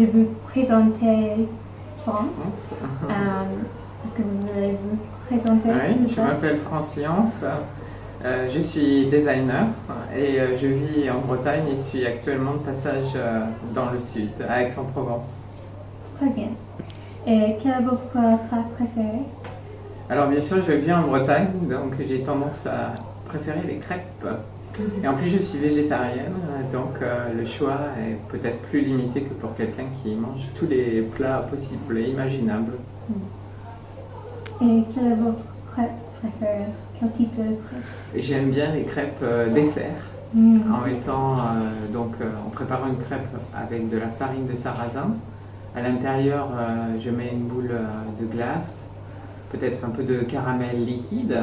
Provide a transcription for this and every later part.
de vous présenter France. Est-ce que vous voulez vous présenter? Oui, je m'appelle France Liance. Je suis designer et je vis en Bretagne et suis actuellement de passage dans le sud, à Aix-en-Provence. Très bien. Et quel est votre plat préféré? Alors bien sûr, je vis en Bretagne, donc j'ai tendance à préférer les crêpes. Et en plus, je suis végétarienne, donc le choix est peut-être plus limité que pour quelqu'un qui mange tous les plats possibles et imaginables. Et quel est votre crêpe préféré? Quel type de crêpe? J'aime bien les crêpes dessert, en mettant, en préparant une crêpe avec de la farine de sarrasin. À l'intérieur, je mets une boule de glace, peut-être un peu de caramel liquide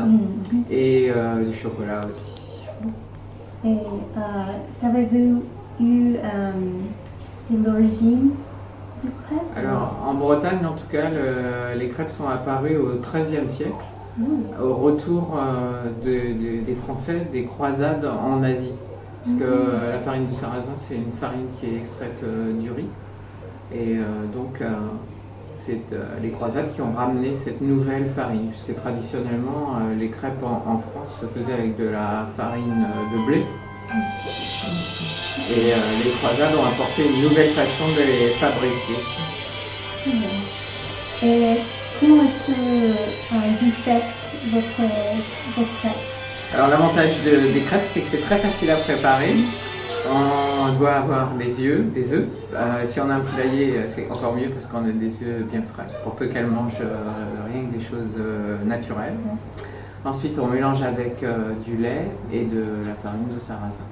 et du chocolat aussi. Et savez-vous eu de l'origine du crêpe? Alors, en Bretagne, en tout cas, les crêpes sont apparues au XIIIe siècle, au retour des Français des croisades en Asie. Parce que la farine de sarrasin, c'est une farine qui est extraite du riz. Et c'est les croisades qui ont ramené cette nouvelle farine, puisque traditionnellement, les crêpes en France se faisaient avec de la farine de blé. Et les croisades ont apporté une nouvelle façon de les fabriquer. Et comment est-ce que vous faites votre crêpe? Alors l'avantage des crêpes, c'est que c'est très facile à préparer. On doit avoir des œufs. Si on a un poulailler, c'est encore mieux parce qu'on a des œufs bien frais, pour peu qu'elles mangent rien que des choses naturelles. Ensuite, on mélange avec du lait et de la farine de sarrasin.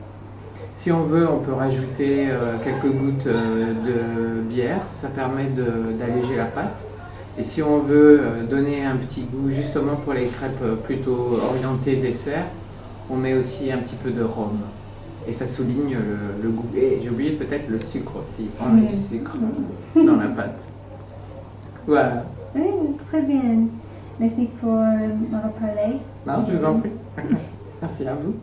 Si on veut, on peut rajouter quelques gouttes de bière, ça permet d'alléger la pâte. Et si on veut donner un petit goût justement pour les crêpes plutôt orientées dessert, on met aussi un petit peu de rhum. Et ça souligne le goût. Et j'ai oublié peut-être le sucre aussi. On met du sucre dans la pâte. Voilà. Oui, très bien. Merci pour me reparler. Non, je vous en prie. Merci à vous.